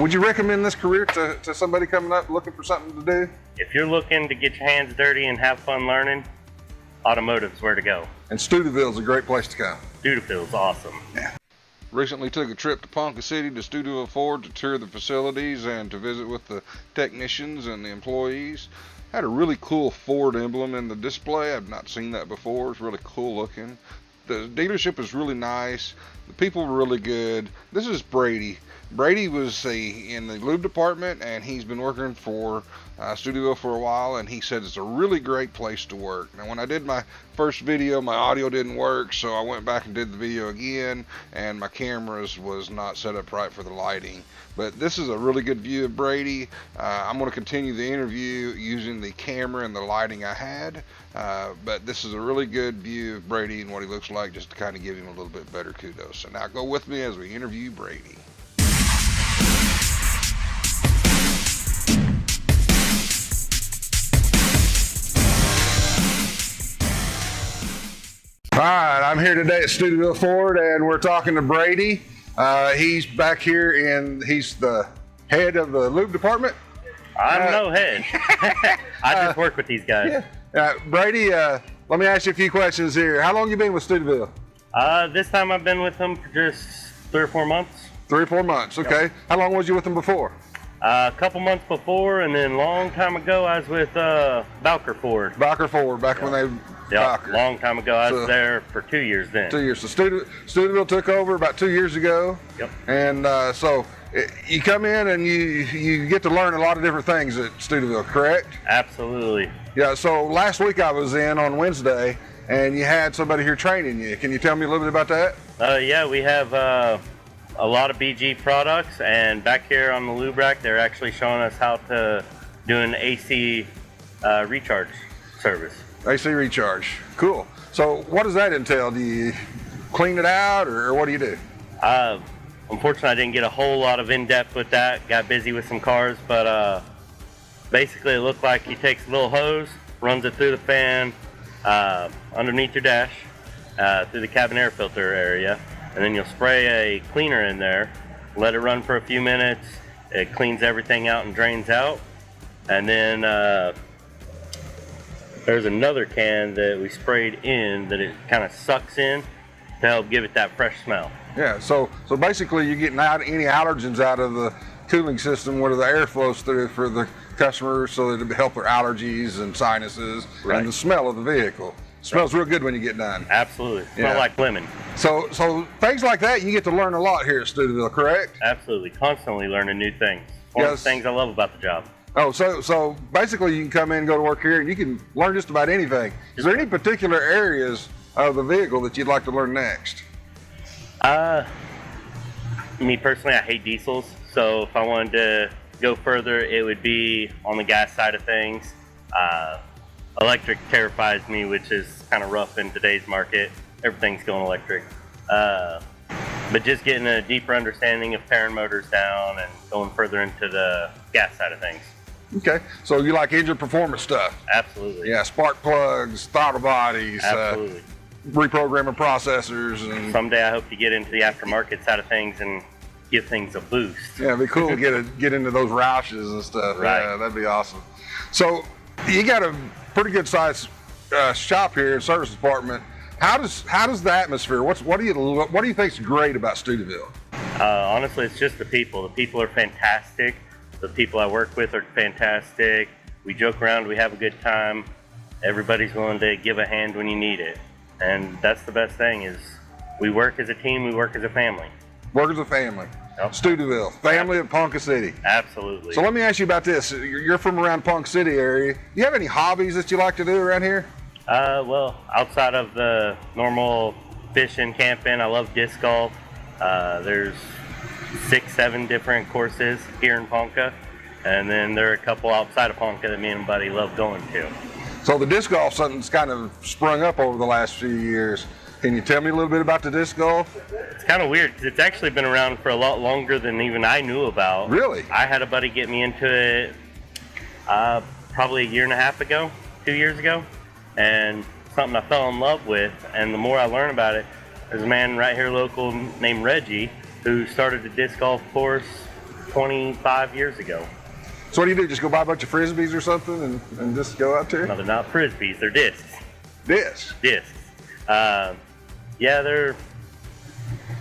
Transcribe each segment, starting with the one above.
would you recommend this career to somebody coming up looking for something to do? If you're looking to get your hands dirty and have fun learning, Automotive's where to go. And Stuteville's a great place to come. Stuteville's awesome. Yeah. Recently took a trip to Ponca City to Stuteville Ford to tour the facilities and to visit with the technicians and the employees. Had a really cool Ford emblem in the display. I've not seen that before. It's really cool looking. The dealership is really nice. The people were really good. This is Brady. Brady was in the lube department, and he's been working for Stuteville for a while, and he said it's a really great place to work. Now, when I did my first video, my audio didn't work, so I went back and did the video again, and my cameras was not set up right for the lighting. But this is a really good view of Brady. I'm going to continue the interview using the camera and the lighting I had, but this is a really good view of Brady and what he looks like, just to kind of give him a little bit better kudos. So now go with me as we interview Brady. All right, I'm here today at Stuteville Ford, and we're talking to Brady. He's back here, and he's the head of the lube department. I'm no head. I just work with these guys. Yeah. Brady, let me ask you a few questions here. How long you been with Stuteville? This time I've been with them for just 3 or 4 months. 3 or 4 months, okay. Yep. How long was you with them before? A couple months before, and then long time ago I was with Bowker Ford. Bowker Ford, back when they... Yeah, long time ago. I was there for 2 years then. 2 years. So Stuteville took over about 2 years ago. Yep. And so you come in and you get to learn a lot of different things at Stuteville, correct? Absolutely. Yeah, so last week I was in on Wednesday, and you had somebody here training you. Can you tell me a little bit about that? Yeah, we have a lot of BG products, and back here on the lube rack, they're actually showing us how to do an AC recharge service. AC recharge, cool. So what does that entail? Do you clean it out, or what do you do? Unfortunately, I didn't get a whole lot of in-depth with that. Got busy with some cars, but basically it looked like he takes a little hose, runs it through the fan, underneath your dash, through the cabin air filter area, and then you'll spray a cleaner in there, let it run for a few minutes. It cleans everything out and drains out, and then there's another can that we sprayed in that it kind of sucks in to help give it that fresh smell. Yeah, so basically you're getting out any allergens out of the cooling system where the air flows through for the customer, so that it'll help their allergies and sinuses, right, and the smell of the vehicle. Smells real good when you get done. Absolutely. Smell like lemon. So things like that, you get to learn a lot here at Stuteville, correct? Absolutely. Constantly learning new things. One of the things I love about the job. Oh, so basically you can come in and go to work here and you can learn just about anything. Is there any particular areas of the vehicle that you'd like to learn next? Me personally, I hate diesels. So if I wanted to go further, it would be on the gas side of things. Electric terrifies me, which is kind of rough in today's market. Everything's going electric. But just getting a deeper understanding of tearing motors down and going further into the gas side of things. Okay, so you like engine performance stuff? Absolutely. Yeah, spark plugs, throttle bodies, absolutely, reprogramming processors. And someday I hope to get into the aftermarket side of things and give things a boost. Yeah, it'd be cool to get into those Roushes and stuff. Right. Yeah, that'd be awesome. So you got a pretty good sized shop here, service department. How does the atmosphere? What do you think's great about Stuteville? Honestly, it's just the people. The people are fantastic. The people I work with are fantastic. We joke around, we have a good time. Everybody's willing to give a hand when you need it. And that's the best thing is we work as a team, we work as a family. Work as a family. Yep. Stuteville, family of Ponca City. Absolutely. So let me ask you about this. You're from around Ponca City area. Do you have any hobbies that you like to do around here? Well, outside of the normal fishing, camping, I love disc golf. There's 6-7 different courses here in Ponca, and then there are a couple outside of Ponca that me and Buddy love going to. So the disc golf, something's kind of sprung up over the last few years. Can you tell me a little bit about the disc golf? It's kind of weird because it's actually been around for a lot longer than even I knew about. Really? I had a buddy get me into it probably 1.5 years ago, 2 years ago, and something I fell in love with. And the more I learn about it, there's a man right here local named Reggie who started a disc golf course 25 years ago. So what do? Just go buy a bunch of Frisbees or something and just go out there? No, they're not Frisbees, they're discs. Discs? Discs. Yeah, they're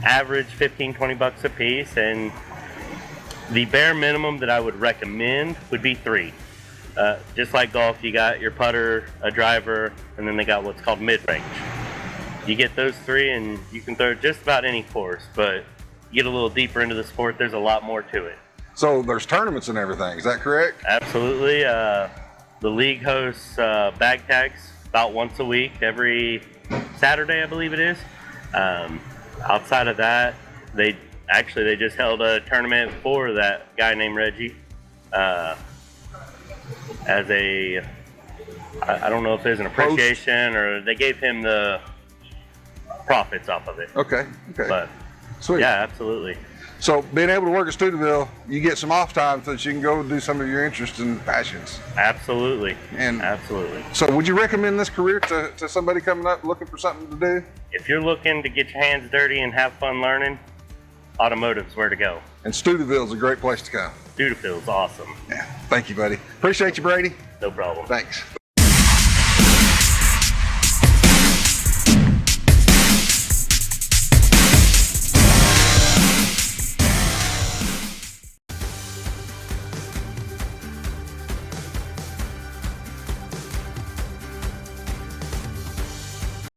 average 15, 20 bucks a piece, and the bare minimum that I would recommend would be 3. Just like golf, you got your putter, a driver, and then they got what's called mid-range. You get those 3 and you can throw just about any course, but you get a little deeper into the sport, there's a lot more to it. So there's tournaments and everything, is that correct? Absolutely. The league hosts bag tags about once a week, every Saturday, I believe it is. Outside of that, they just held a tournament for that guy named Reggie. As a, I don't know if there's an appreciation or they gave him the profits off of it. Okay. But Sweet. yeah, absolutely. So being able to work at Stuteville, you get some off time so that you can go do some of your interests and passions. Absolutely. Absolutely. So would you recommend this career to somebody coming up looking for something to do? If you're looking to get your hands dirty and have fun learning, Automotive's where to go. And Stuteville's a great place to come. Stuteville's awesome. Yeah. Thank you, buddy. Appreciate you, Brady. No problem. Thanks.